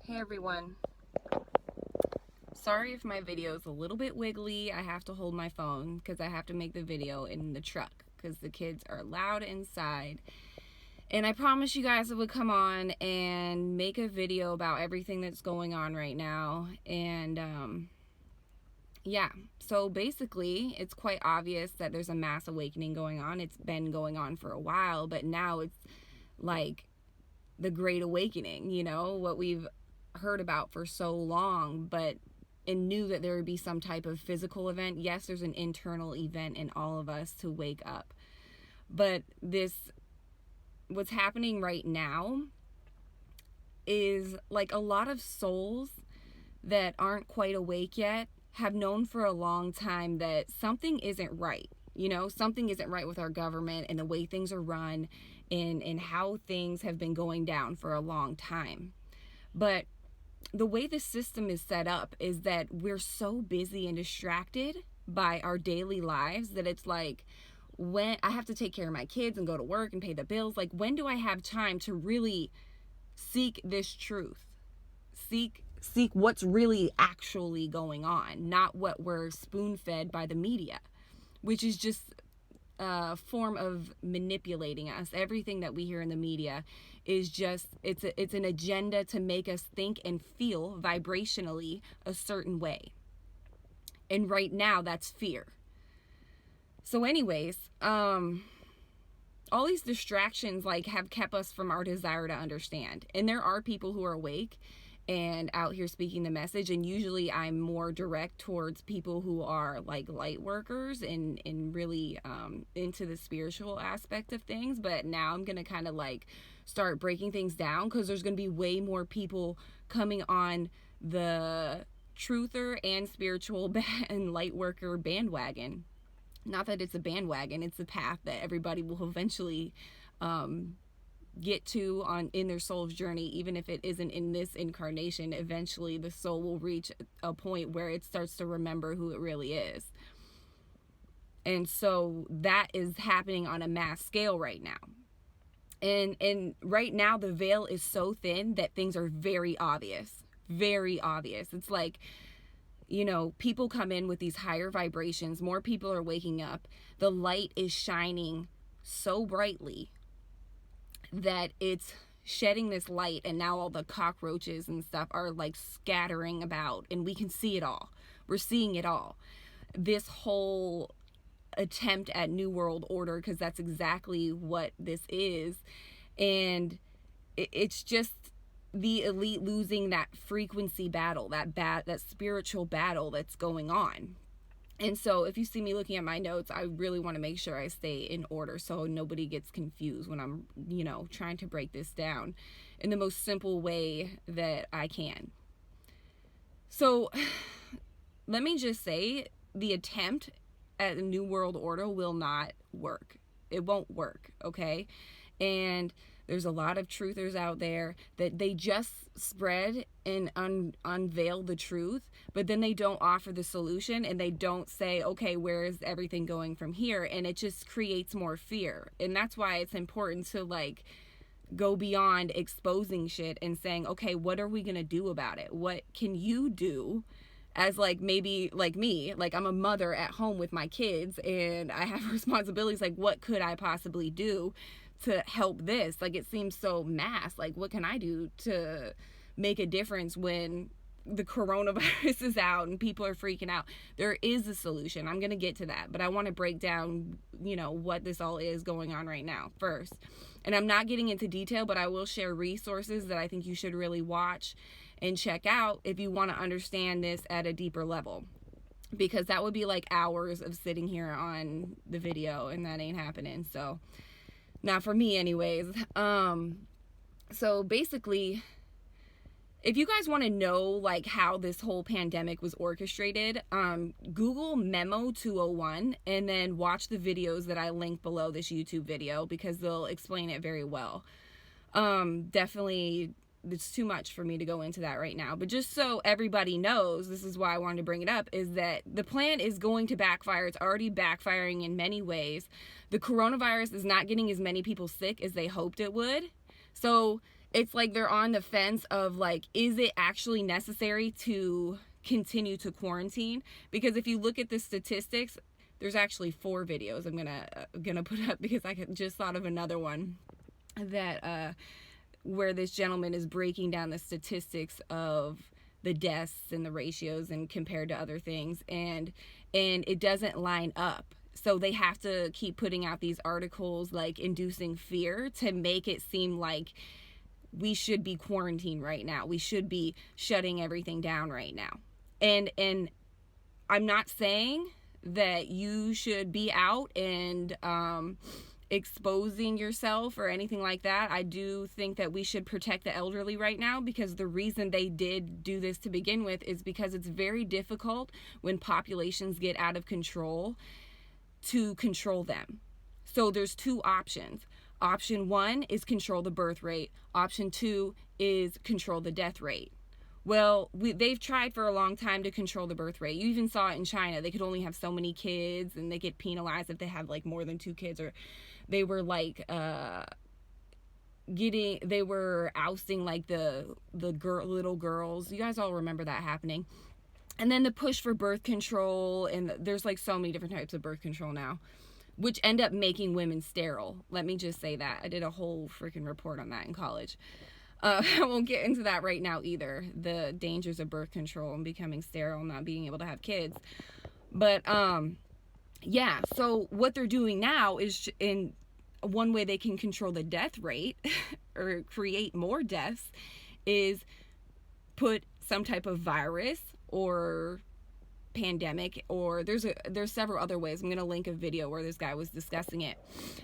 Hey everyone. Sorry if my video is a little bit wiggly. I have to hold my phone because I have to make the video in the truck because the kids are loud inside. And I promised you guys I would come on and make a video about everything that's going on right now. And yeah, so basically it's quite obvious that there's a mass awakening going on. It's been going on for a while, but now it's like the Great Awakening, you know, what we've heard about for so long, and knew that there would be some type of physical event. Yes, there's an internal event in all of us to wake up. But what's happening right now is like a lot of souls that aren't quite awake yet have known for a long time that something isn't right. You know, something isn't right with our government and the way things are run and how things have been going down for a long time. But the way the system is set up is that we're so busy and distracted by our daily lives that it's like, when I have to take care of my kids and go to work and pay the bills, like when do I have time to really seek this truth? Seek what's really actually going on, not what we're spoon-fed by the media, which is just a form of manipulating us. Everything that we hear in the media is just, it's an agenda to make us think and feel vibrationally a certain way. And right now that's fear. So anyways, all these distractions like have kept us from our desire to understand. And there are people who are awake and out here speaking the message, and usually I'm more direct towards people who are like light workers and really into the spiritual aspect of things. But now I'm gonna kind of like start breaking things down because there's gonna be way more people coming on the truther and spiritual and light worker bandwagon. Not that it's a bandwagon, it's a path that everybody will eventually get to in their soul's journey. Even if it isn't in this incarnation, eventually the soul will reach a point where it starts to remember who it really is. And so that is happening on a mass scale right now. And right now the veil is so thin that things are very obvious. Very obvious. It's like, you know, people come in with these higher vibrations, more people are waking up, the light is shining so brightly that it's shedding this light, and now all the cockroaches and stuff are like scattering about, and we can see it all. We're seeing it all. This whole attempt at New World Order, because that's exactly what this is, and it's just the elite losing that frequency battle, that spiritual battle that's going on. And so if you see me looking at my notes, I really want to make sure I stay in order so nobody gets confused when I'm, you know, trying to break this down in the most simple way that I can. So let me just say, the attempt at a New World Order will not work. It won't work, okay? And there's a lot of truthers out there that they just spread and unveil the truth, but then they don't offer the solution, and they don't say, okay, where is everything going from here? And it just creates more fear. And that's why it's important to like go beyond exposing shit and saying, okay, what are we gonna do about it? What can you do? As like, maybe like me, like I'm a mother at home with my kids and I have responsibilities. Like, what could I possibly do to help this? Like, it seems so mass. Like, what can I do to make a difference when the coronavirus is out and people are freaking out? There is a solution. I'm going to get to that, but I want to break down, you know, what this all is going on right now first. And I'm not getting into detail, but I will share resources that I think you should really watch and check out if you want to understand this at a deeper level, because that would be like hours of sitting here on the video, and that ain't happening. So not for me anyways. So basically, if you guys want to know like how this whole pandemic was orchestrated, Google Memo 201 and then watch the videos that I link below this YouTube video, because they'll explain it very well. Definitely, it's too much for me to go into that right now, but just so everybody knows, this is why I wanted to bring it up, is that the plan is going to backfire. It's already backfiring in many ways. The coronavirus is not getting as many people sick as they hoped it would. So it's like they're on the fence of like, is it actually necessary to continue to quarantine? Because if you look at the statistics, there's actually 4 videos I'm gonna put up, because I just thought of another one that where this gentleman is breaking down the statistics of the deaths and the ratios and compared to other things, and it doesn't line up. So they have to keep putting out these articles like inducing fear to make it seem like we should be quarantined right now. We should be shutting everything down right now. And I'm not saying that you should be out and exposing yourself or anything like that. I do think that we should protect the elderly right now, because the reason they did do this to begin with is because it's very difficult when populations get out of control to control them. So there's 2 options. Option 1 is control the birth rate. Option 2 is control the death rate. Well, they've tried for a long time to control the birth rate. You even saw it in China. They could only have so many kids, and they get penalized if they have like more than 2 kids, or they were like they were ousting like the little girls. You guys all remember that happening. And then the push for birth control, and there's like so many different types of birth control now, which end up making women sterile. Let me just say that. I did a whole freaking report on that in college. I won't get into that right now either, the dangers of birth control and becoming sterile and not being able to have kids. But yeah, so what they're doing now is, in one way they can control the death rate or create more deaths, is put some type of virus or pandemic, or there's several other ways. I'm going to link a video where this guy was discussing it.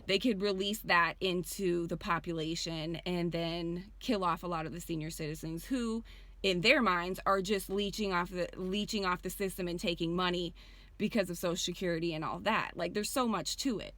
They could release that into the population and then kill off a lot of the senior citizens who, in their minds, are just leeching off the system and taking money because of Social Security and all that. Like, there's so much to it.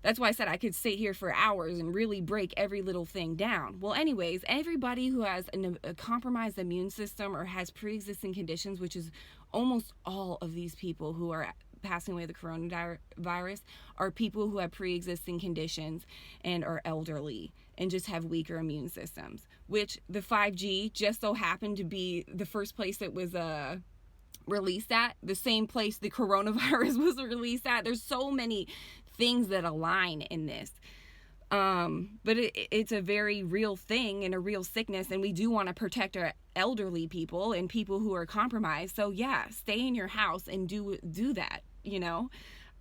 That's why I said I could sit here for hours and really break every little thing down. Well, anyways, everybody who has a compromised immune system or has pre-existing conditions, which is almost all of these people who are passing away of the coronavirus, are people who have pre-existing conditions and are elderly and just have weaker immune systems, which the 5G just so happened to be the first place it was released at, the same place the coronavirus was released at. There's so many things that align in this, but it's a very real thing and a real sickness, and we do want to protect our elderly people and people who are compromised. So yeah, stay in your house and do that, you know.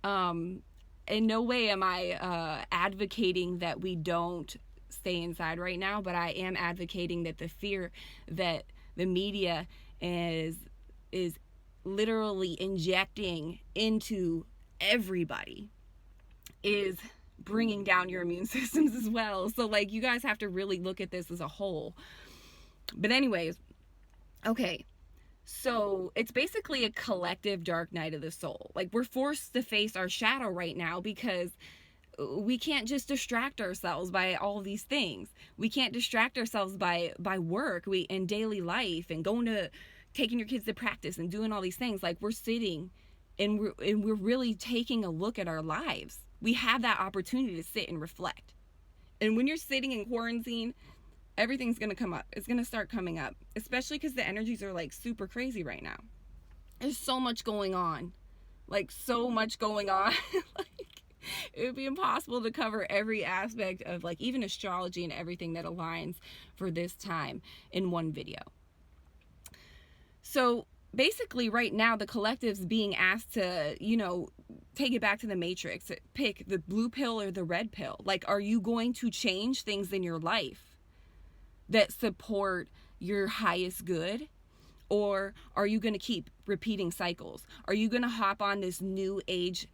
In no way am I advocating that we don't stay inside right now, but I am advocating that the fear that the media is literally injecting into everybody is bringing down your immune systems as well. So like, you guys have to really look at this as a whole. But anyways, okay, so it's basically a collective dark night of the soul. Like, we're forced to face our shadow right now because we can't just distract ourselves by all these things. We can't distract ourselves by work, in daily life, and taking your kids to practice and doing all these things. Like, we're sitting and we're really taking a look at our lives. We have that opportunity to sit and reflect. And when you're sitting in quarantine, everything's going to come up. It's going to start coming up, especially because the energies are like super crazy right now. There's so much going on. Like, so much going on. Like, it would be impossible to cover every aspect of, like, even astrology and everything that aligns for this time in one video. So basically right now the collective's being asked to, take it back to the matrix, pick the blue pill or the red pill. Like, are you going to change things in your life that support your highest good? Or are you going to keep repeating cycles? Are you going to hop on this new age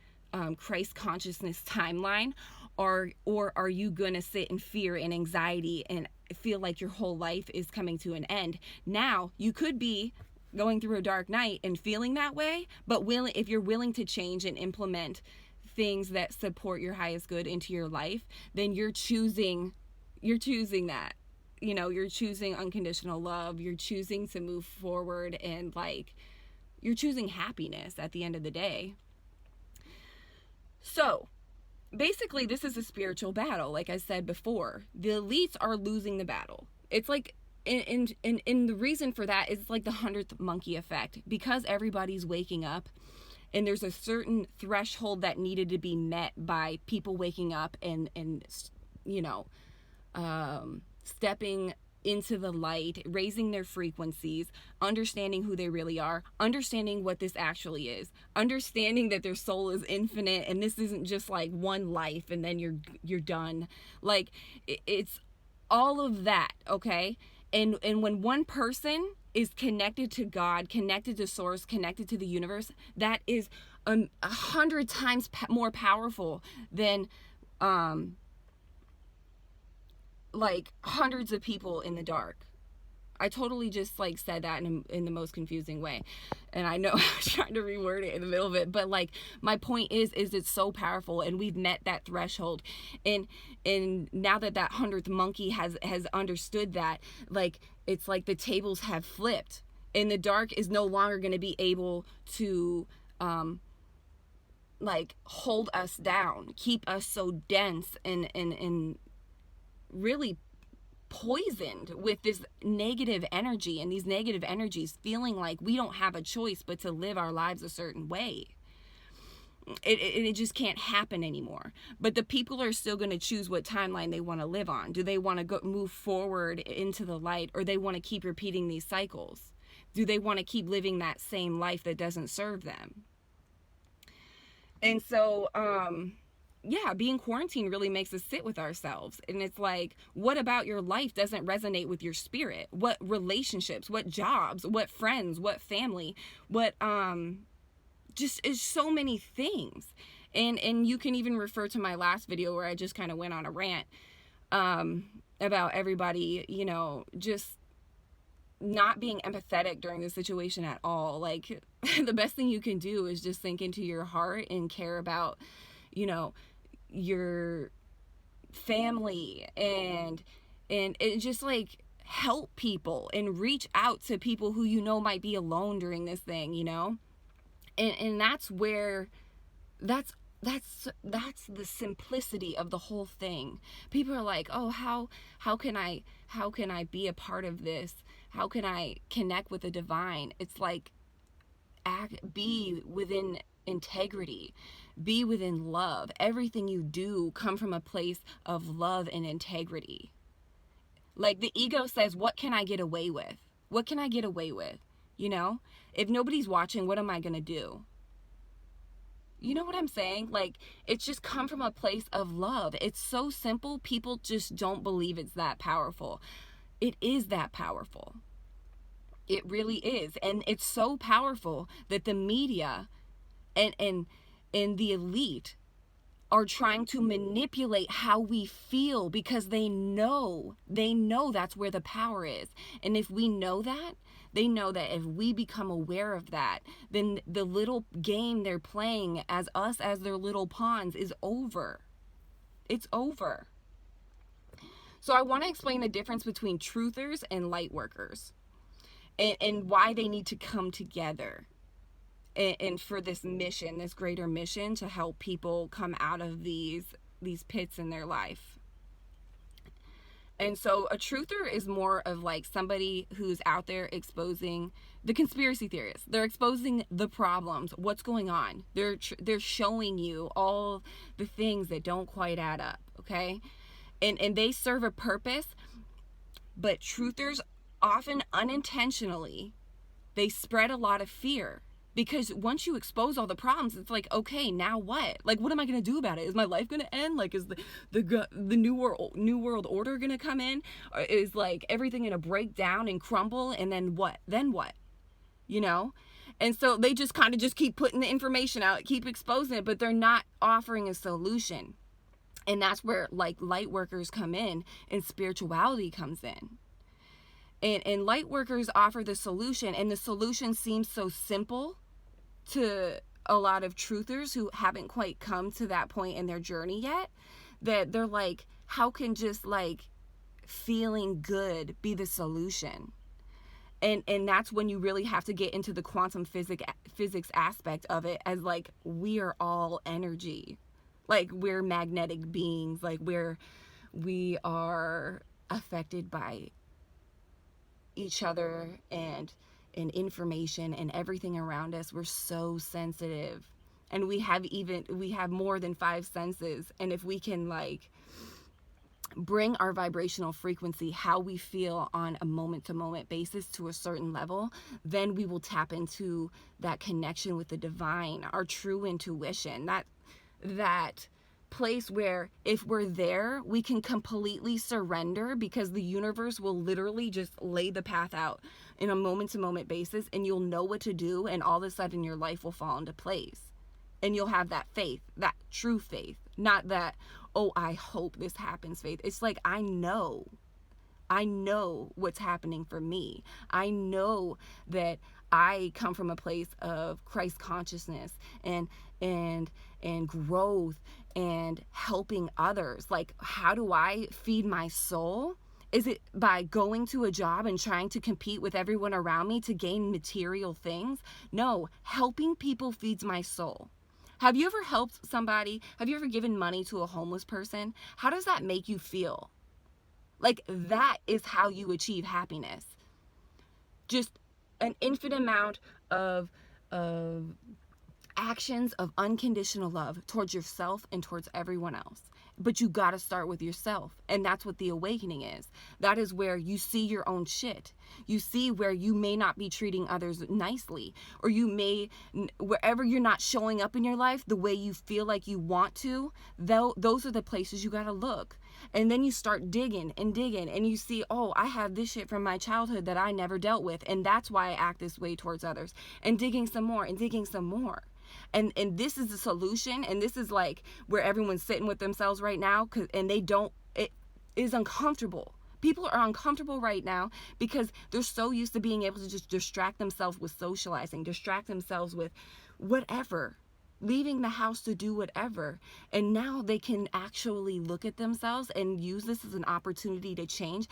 Christ consciousness timeline? Or are you going to sit in fear and anxiety and feel like your whole life is coming to an end? Now, you could be going through a dark night and feeling that way, but if you're willing to change and implement things that support your highest good into your life, then you're choosing that. You're choosing unconditional love. You're choosing to move forward, and like, you're choosing happiness at the end of the day. So basically, this is a spiritual battle. Like I said before, the elites are losing the battle. it's like, and the reason for that is like the 100th monkey effect, because everybody's waking up and there's a certain threshold that needed to be met by people waking up and you know, stepping into the light, raising their frequencies, understanding who they really are, understanding what this actually is, understanding that their soul is infinite and this isn't just like one life and then you're done. Like, it's all of that, okay? And when one person is connected to God, connected to source, connected to the universe, that is 100 times more powerful than like hundreds of people in the dark. I totally just like said that in the most confusing way, and I know I was trying to reword it in the middle of it, but like my point is it's so powerful, and we've met that threshold, and now that 100th monkey has understood that, like, it's like the tables have flipped, and the dark is no longer going to be able to like hold us down, keep us so dense and really poisoned with this negative energy, and these negative energies feeling like we don't have a choice but to live our lives a certain way. It just can't happen anymore. But the people are still going to choose what timeline they want to live on. Do they want to move forward into the light, or they want to keep repeating these cycles? Do they want to keep living that same life that doesn't serve them? And so yeah, being quarantined really makes us sit with ourselves. And it's like, what about your life doesn't resonate with your spirit? What relationships, what jobs, what friends, what family, what, just is so many things. And you can even refer to my last video where I just kind of went on a rant, about everybody, you know, just not being empathetic during the situation at all. Like, the best thing you can do is just think into your heart and care about, you know, your family, and it just like help people and reach out to people who you know might be alone during this thing, you know. And that's where that's the simplicity of the whole thing. People are like, oh, how can I be a part of this? How can I connect with the divine? It's like, be within integrity, be within love. Everything you do come from a place of love and integrity. Like, the ego says, what can I get away with? What can I get away with? You know, if nobody's watching, what am I going to do? You know what I'm saying? Like, it's just come from a place of love. It's so simple. People just don't believe it's that powerful. It is that powerful. It really is. And it's so powerful that the media and the elite are trying to manipulate how we feel, because they know that's where the power is. And if we know that, they know that if we become aware of that, then the little game they're playing as us, as their little pawns, is over. It's over. So I want to explain the difference between truthers and light workers, and why they need to come together. And for this mission, this greater mission, to help people come out of these pits in their life. And so a truther is more of like somebody who's out there exposing the conspiracy theorists. They're exposing the problems, what's going on. They're showing you all the things that don't quite add up, okay? And they serve a purpose, but truthers often unintentionally, they spread a lot of fear. Because once you expose all the problems, it's like, okay, now what? Like, what am I going to do about it? Is my life going to end? Like, is the new world order going to come in? Or is like everything going to break down and crumble? And then what? Then what? You know? And so they just kind of just keep putting the information out, keep exposing it, but they're not offering a solution. And that's where like light workers come in and spirituality comes in. And light workers offer the solution, and the solution seems so simple to a lot of truthers who haven't quite come to that point in their journey yet, that they're like, how can just like feeling good be the solution? And that's when you really have to get into the quantum physics aspect of it, as like, we are all energy. Like, we're magnetic beings. Like, we are affected by each other and information and everything around us. We're so sensitive, and we have more than 5 senses. And if we can like bring our vibrational frequency, how we feel on a moment-to-moment basis, to a certain level, then we will tap into that connection with the divine, our true intuition, that place where if we're there, we can completely surrender, because the universe will literally just lay the path out in a moment-to-moment basis, and you'll know what to do, and all of a sudden your life will fall into place. And you'll have that faith, that true faith, not that, oh, I hope this happens faith. It's like, I know what's happening for me. I know that I come from a place of Christ consciousness and growth and helping others. Like, how do I feed my soul? Is it by going to a job and trying to compete with everyone around me to gain material things? No, helping people feeds my soul. Have you ever helped somebody? Have you ever given money to a homeless person? How does that make you feel? Like, that is how you achieve happiness. Just an infinite amount of actions of unconditional love towards yourself and towards everyone else. But you got to start with yourself. And that's what the awakening is. That is where you see your own shit. You see where you may not be treating others nicely, or you may, wherever you're not showing up in your life the way you feel like you want to, those are the places you got to look. And then you start digging and digging, and you see, oh, I have this shit from my childhood that I never dealt with, and that's why I act this way towards others. And digging some more and digging some more. And this is the solution, and this is like where everyone's sitting with themselves right now, and it is uncomfortable. People are uncomfortable right now because they're so used to being able to just distract themselves with socializing, distract themselves with whatever, leaving the house to do whatever. And now they can actually look at themselves and use this as an opportunity to change.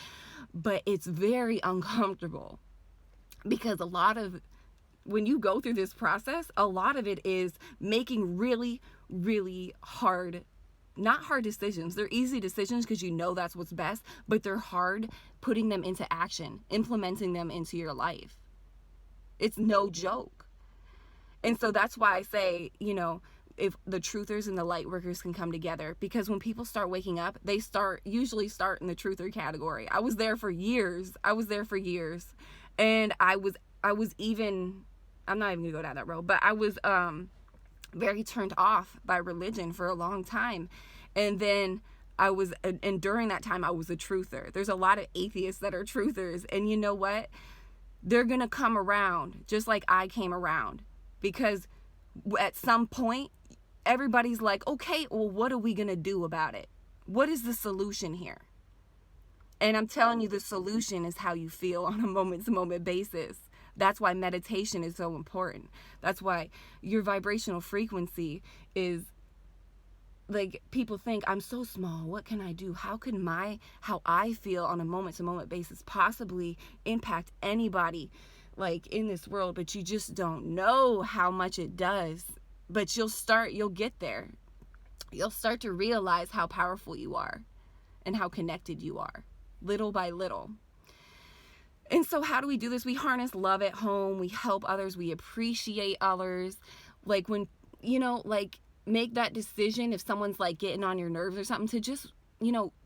But it's very uncomfortable, because when you go through this process, a lot of it is making really, really hard, not hard decisions. They're easy decisions because you know that's what's best, but they're hard putting them into action, implementing them into your life. It's no joke. And so that's why I say, if the truthers and the light workers can come together, because when people start waking up, they usually start in the truther category. I was there for years. And I was even, I'm not even gonna go down that road, but I was very turned off by religion for a long time. And then and during that time I was a truther. There's a lot of atheists that are truthers, and you know what? They're gonna come around just like I came around, because at some point everybody's like, okay, well, what are we gonna do about it? What is the solution here? And I'm telling you, the solution is how you feel on a moment-to-moment basis. That's why meditation is so important. That's why your vibrational frequency is, like, people think, I'm so small, what can I do? How I feel on a moment-to-moment basis possibly impact anybody, like, in this world? But you just don't know how much it does. But you'll get there. You'll start to realize how powerful you are and how connected you are, little by little. And so how do we do this? We harness love at home. We help others. We appreciate others. Like, when, make that decision if someone's like getting on your nerves or something, to just,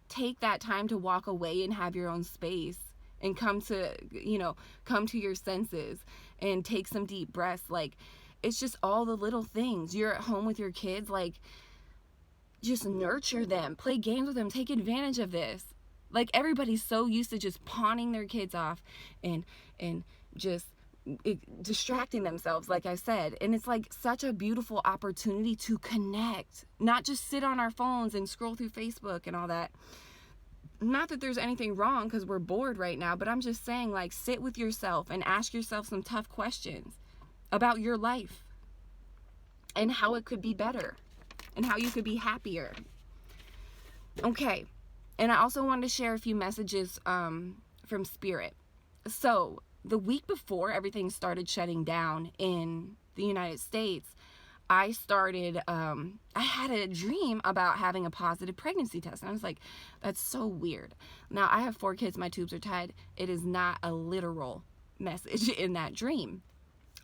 take that time to walk away and have your own space and come to your senses and take some deep breaths. Like, it's just all the little things. You're at home with your kids, like, just nurture them, play games with them, take advantage of this. Like, everybody's so used to just pawning their kids off and just distracting themselves, like I said. And it's like such a beautiful opportunity to connect, not just sit on our phones and scroll through Facebook and all that. Not that there's anything wrong, because we're bored right now, but I'm just saying, like, sit with yourself and ask yourself some tough questions about your life and how it could be better and how you could be happier. Okay. And I also wanted to share a few messages from Spirit. So the week before everything started shutting down in the United States, I started, I had a dream about having a positive pregnancy test. And I was like, that's so weird. Now, I have 4 kids. My tubes are tied. It is not a literal message in that dream.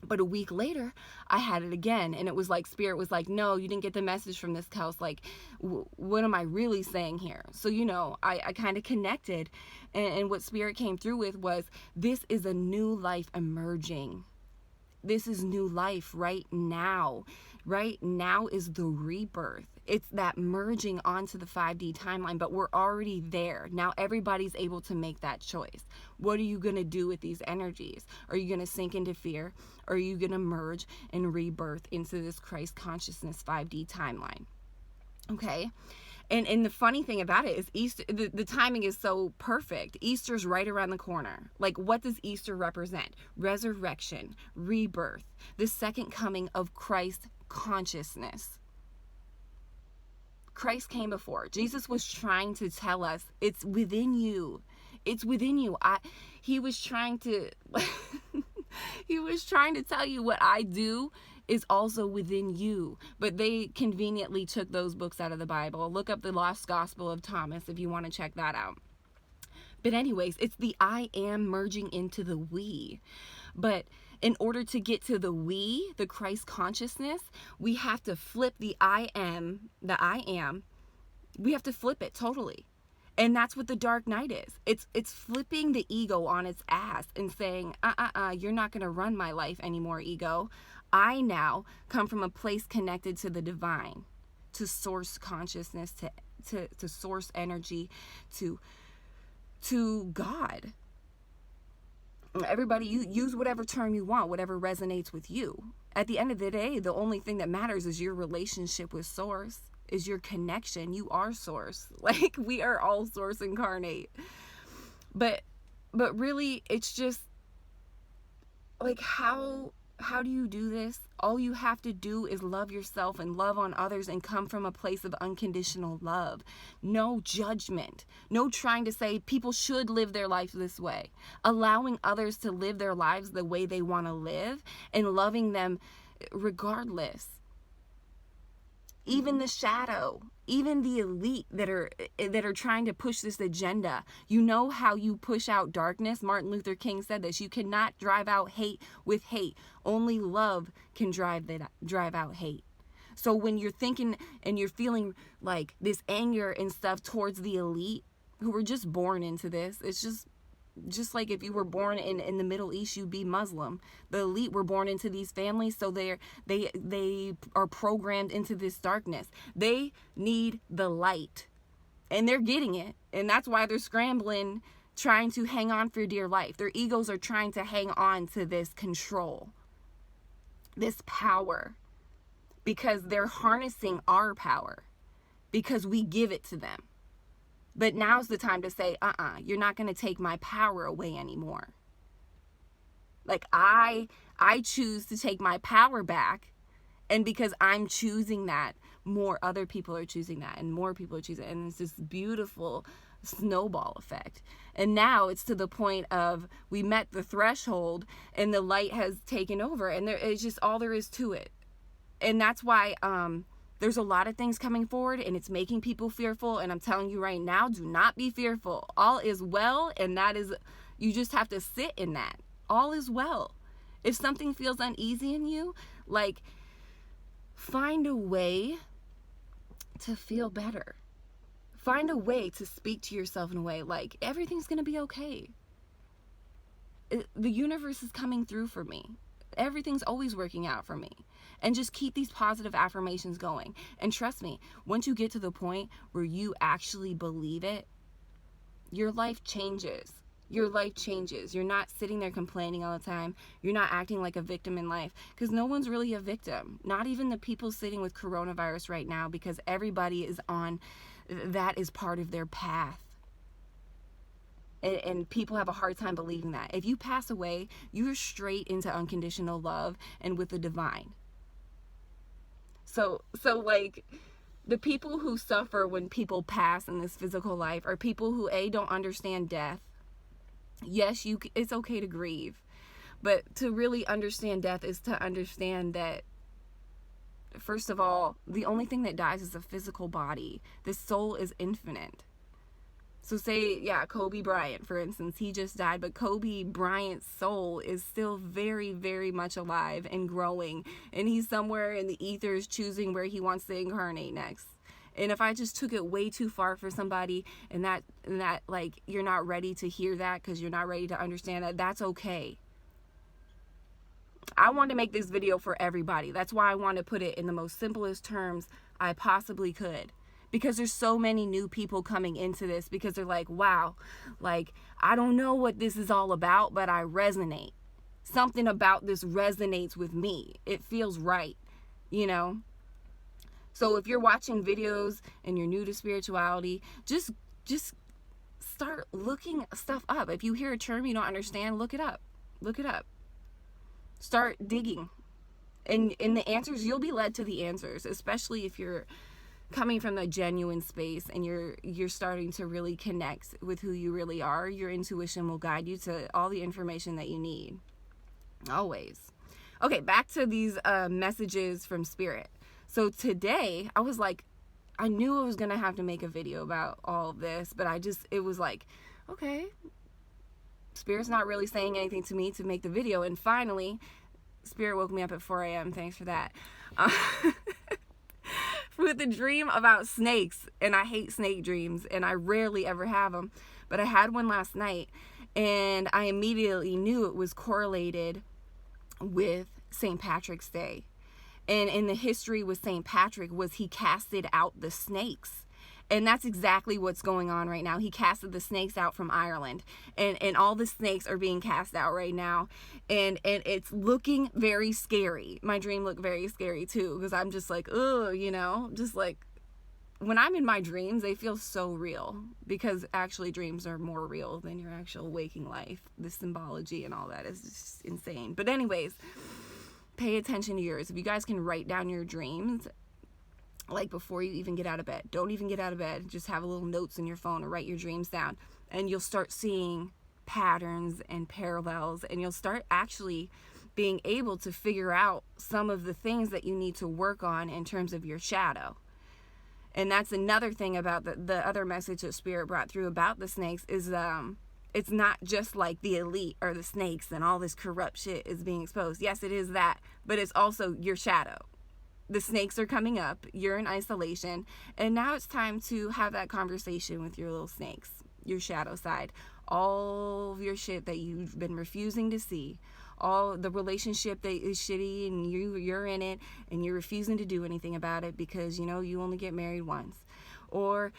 But a week later, I had it again, and it was like Spirit was like, no, you didn't get the message from this, Kels. Like, what am I really saying here? So, you know, I kind of connected, and what Spirit came through with was, this is a new life emerging. This is new life right now. Right now is the rebirth. It's that merging onto the 5D timeline, but we're already there. Now everybody's able to make that choice. What are you going to do with these energies? Are you going to sink into fear? Or are you going to merge and rebirth into this Christ consciousness 5D timeline? Okay? And the funny thing about it is Easter, the timing is so perfect. Easter's right around the corner. Like, what does Easter represent? Resurrection, rebirth, the second coming of Christ consciousness. Christ came before. Jesus was trying to tell us it's within you. It's within you. He was trying to he was trying to tell you what I do is also within you. But they conveniently took those books out of the Bible. Look up the Lost Gospel of Thomas if you want to check that out. But anyways, it's the I am merging into the we. But in order to get to the we, the Christ consciousness, we have to flip the I am, we have to flip it totally. And that's what the dark night is. It's flipping the ego on its ass and saying, you're not going to run my life anymore, ego. I now come from a place connected to the divine, to source consciousness, to source energy, to God. Everybody, you use whatever term you want, whatever resonates with you. At the end of the day, the only thing that matters is your relationship with source, is your connection. You are source. Like, we are all source incarnate. But really, it's just like, how do you do this? All you have to do is love yourself and love on others and come from a place of unconditional love. No judgment. No trying to say people should live their life this way. Allowing others to live their lives the way they want to live and loving them regardless. Even the shadow, even the elite that are trying to push this agenda. You know how you push out darkness? Martin Luther King said this. You cannot drive out hate with hate. Only love can drive out hate. So when you're thinking and you're feeling like this anger and stuff towards the elite who were just born into this, it's just like if you were born in the Middle East, you'd be Muslim. The elite were born into these families, so they are programmed into this darkness. They need the light, and they're getting it, and that's why they're scrambling, trying to hang on for dear life. Their egos are trying to hang on to this control, this power, because they're harnessing our power, because we give it to them. But now's the time to say, you're not going to take my power away anymore. Like, I choose to take my power back. And because I'm choosing that, more other people are choosing that. And more people are choosing it. And it's this beautiful snowball effect. And now it's to the point of we met the threshold and the light has taken over. And it's just all there is to it. And that's why... there's a lot of things coming forward and it's making people fearful. And I'm telling you right now, do not be fearful. All is well. And that is, you just have to sit in that. All is well. If something feels uneasy in you, like, find a way to feel better. Find a way to speak to yourself in a way like everything's going to be okay. The universe is coming through for me. Everything's always working out for me. And just keep these positive affirmations going. And trust me, once you get to the point where you actually believe it, your life changes. Your life changes. You're not sitting there complaining all the time. You're not acting like a victim in life. Because no one's really a victim. Not even the people sitting with coronavirus right now, because everybody is on, that is part of their path. And people have a hard time believing that. If you pass away, you're straight into unconditional love and with the divine. So like, the people who suffer when people pass in this physical life are people who, don't understand death. Yes, it's okay to grieve. But to really understand death is to understand that first of all, the only thing that dies is a physical body. The soul is infinite. So say, yeah, Kobe Bryant, for instance, he just died, but Kobe Bryant's soul is still very, very much alive and growing. And he's somewhere in the ethers choosing where he wants to incarnate next. And if I just took it way too far for somebody and that like, you're not ready to hear that because you're not ready to understand that, that's okay. I want to make this video for everybody. That's why I want to put it in the most simplest terms I possibly could. Because there's so many new people coming into this because they're like, wow, like, I don't know what this is all about, but I resonate. Something about this resonates with me. It feels right, you know? So if you're watching videos and you're new to spirituality, just start looking stuff up. If you hear a term you don't understand, look it up. Look it up. Start digging. And the answers, you'll be led to the answers, especially if you're coming from the genuine space and you're starting to really connect with who you really are. Your intuition will guide you to all the information that you need. Always. Okay, back to these messages from Spirit. So today, I was like, I knew I was going to have to make a video about all of this, but it was like, okay, Spirit's not really saying anything to me to make the video. And finally, Spirit woke me up at 4 a.m. Thanks for that. With a dream about snakes, and I hate snake dreams, and I rarely ever have them, but I had one last night, and I immediately knew it was correlated with St. Patrick's Day. And in the history with St. Patrick was he casted out the snakes. And that's exactly what's going on right now. He casted the snakes out from Ireland. And all the snakes are being cast out right now. And it's looking very scary. My dream looked very scary too. Because I'm just like, ugh, you know. Just like, when I'm in my dreams, they feel so real. Because actually dreams are more real than your actual waking life. The symbology and all that is just insane. But anyways, pay attention to yours. If you guys can write down your dreams, like before you even get out of bed. Don't even get out of bed. Just have a little notes in your phone or write your dreams down. And you'll start seeing patterns and parallels. And you'll start actually being able to figure out some of the things that you need to work on in terms of your shadow. And that's another thing about the other message that Spirit brought through about the snakes is it's not just like the elite or the snakes and all this corrupt shit is being exposed. Yes, it is that. But it's also your shadow. The snakes are coming up, you're in isolation, and now it's time to have that conversation with your little snakes, your shadow side, all of your shit that you've been refusing to see, all the relationship that is shitty and you're in it and you're refusing to do anything about it because, you know, you only get married once. Or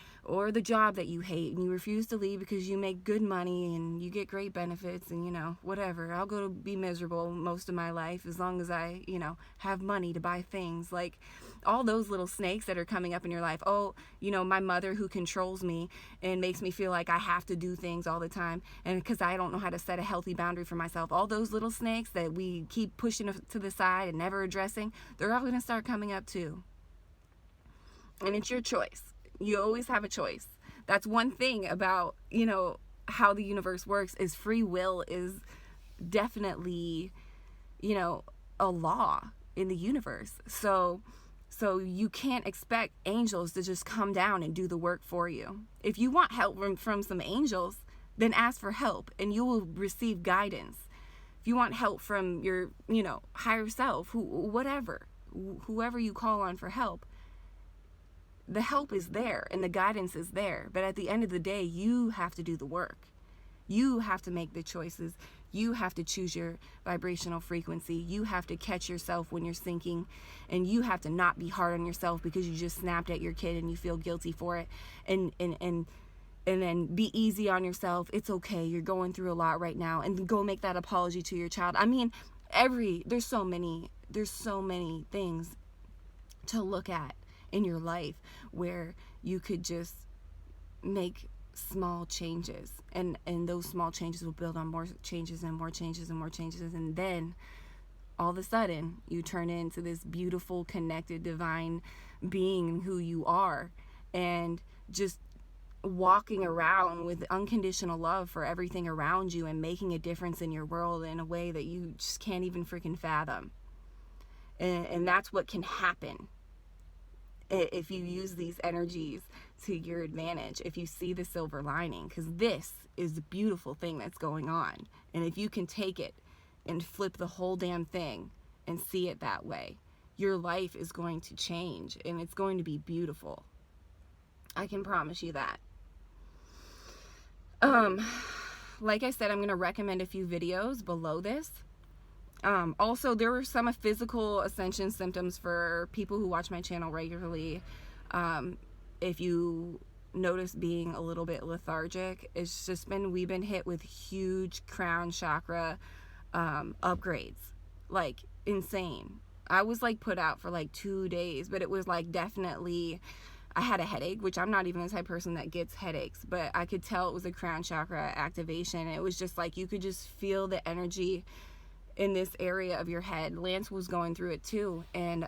the job that you hate and you refuse to leave because you make good money and you get great benefits and, you know, whatever. I'll go to be miserable most of my life as long as I, you know, have money to buy things. Like all those little snakes that are coming up in your life. Oh, you know, my mother who controls me and makes me feel like I have to do things all the time. And because I don't know how to set a healthy boundary for myself. All those little snakes that we keep pushing to the side and never addressing, they're all going to start coming up too. And it's your choice. You always have a choice. That's one thing about, you know, how the universe works is free will is definitely, you know, a law in the universe. So you can't expect angels to just come down and do the work for you. If you want help from some angels, then ask for help and you will receive guidance. If you want help from your, you know, higher self, whoever you call on for help, the help is there and the guidance is there. But at the end of the day, you have to do the work. You have to make the choices. You have to choose your vibrational frequency. You have to catch yourself when you're sinking. And you have to not be hard on yourself because you just snapped at your kid and you feel guilty for it. And then be easy on yourself. It's okay. You're going through a lot right now. And go make that apology to your child. I mean, there's so many things to look at in your life where you could just make small changes and those small changes will build on more changes and more changes and more changes, and then all of a sudden you turn into this beautiful connected divine being who you are, and just walking around with unconditional love for everything around you and making a difference in your world in a way that you just can't even freaking fathom. And that's what can happen if you use these energies to your advantage, if you see the silver lining, because this is the beautiful thing that's going on. And if you can take it and flip the whole damn thing and see it that way, your life is going to change and it's going to be beautiful. I can promise you that. Like I said, I'm going to recommend a few videos below this. Also, there were some physical ascension symptoms for people who watch my channel regularly. If you notice being a little bit lethargic, it's just we've been hit with huge crown chakra upgrades, like insane. I was like put out for like 2 days, but it was like definitely, I had a headache, which I'm not even the type of person that gets headaches, but I could tell it was a crown chakra activation. It was just like, you could just feel the energy in this area of your head. Lance was going through it too, and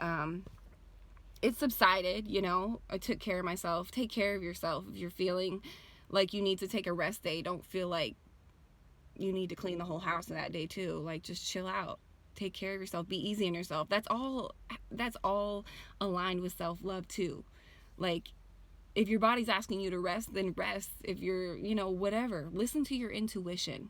it subsided, you know. I took care of myself. Take care of yourself. If you're feeling like you need to take a rest day, don't feel like you need to clean the whole house that day too. Like, just chill out. Take care of yourself. Be easy on yourself. That's all aligned with self-love too. Like, if your body's asking you to rest, then rest. If you're, you know, whatever, listen to your intuition.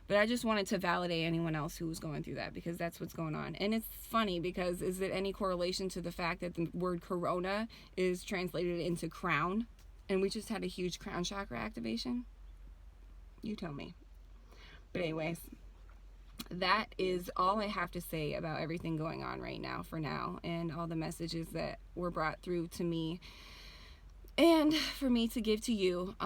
But I just wanted to validate anyone else who was going through that, because that's what's going on. And it's funny, because is it any correlation to the fact that the word corona is translated into crown, and we just had a huge crown chakra activation? You tell me. But anyways, that is all I have to say about everything going on right now for now, and all the messages that were brought through to me and for me to give to you.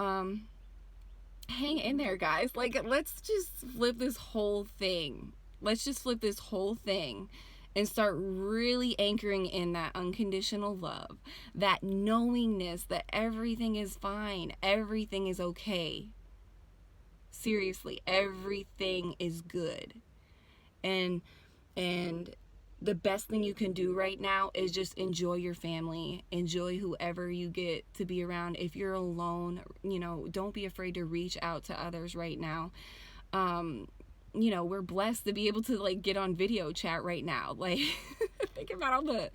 Hang in there, guys. Like, let's just flip this whole thing. Let's just flip this whole thing and start really anchoring in that unconditional love, that knowingness that everything is fine, everything is okay. Seriously, everything is good. And the best thing you can do right now is just enjoy your family, enjoy whoever you get to be around. If you're alone, you know, don't be afraid to reach out to others right now. You know, we're blessed to be able to like get on video chat right now. Like, think about all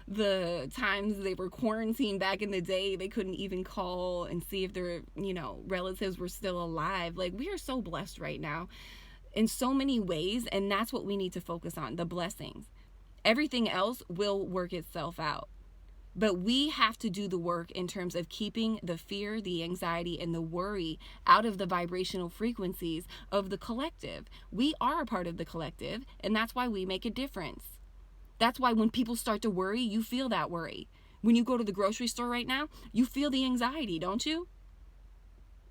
the times they were quarantined back in the day. They couldn't even call and see if their, you know, relatives were still alive. Like, we are so blessed right now in so many ways, and that's what we need to focus on, the blessings. Everything else will work itself out. But we have to do the work in terms of keeping the fear, the anxiety, and the worry out of the vibrational frequencies of the collective. We are a part of the collective, and that's why we make a difference. That's why when people start to worry, you feel that worry. When you go to the grocery store right now, you feel the anxiety, don't you?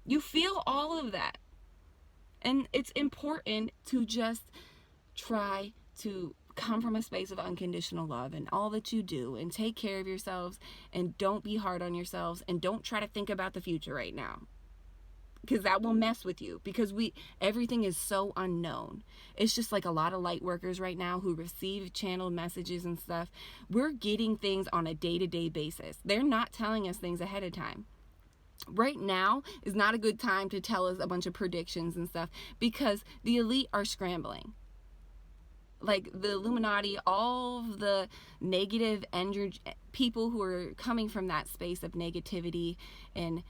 You feel all of that. And it's important to just try to come from a space of unconditional love in all that you do, and take care of yourselves, and don't be hard on yourselves, and don't try to think about the future right now, because that will mess with you, because everything is so unknown. It's just like a lot of light workers right now who receive channeled messages and stuff. We're getting things on a day-to-day basis. They're not telling us things ahead of time. Right now is not a good time to tell us a bunch of predictions and stuff, because the elite are scrambling. Like the Illuminati, all of the negative energy, people who are coming from that space of negativity and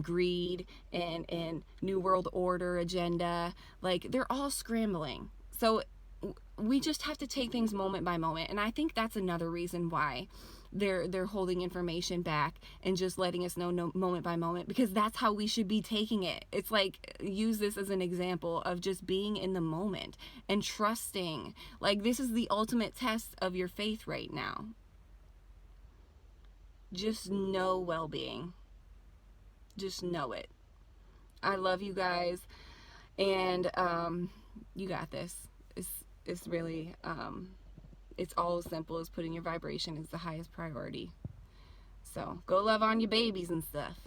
greed and New World Order agenda, like, they're all scrambling. So we just have to take things moment by moment. And I think that's another reason why they're holding information back and just letting us know moment by moment, because that's how we should be taking it. It's like, use this as an example of just being in the moment and trusting. Like, this is the ultimate test of your faith right now. Just know well-being. Just know it. I love you guys, and you got this. It's really it's all as simple as putting your vibration as the highest priority. So go love on your babies and stuff.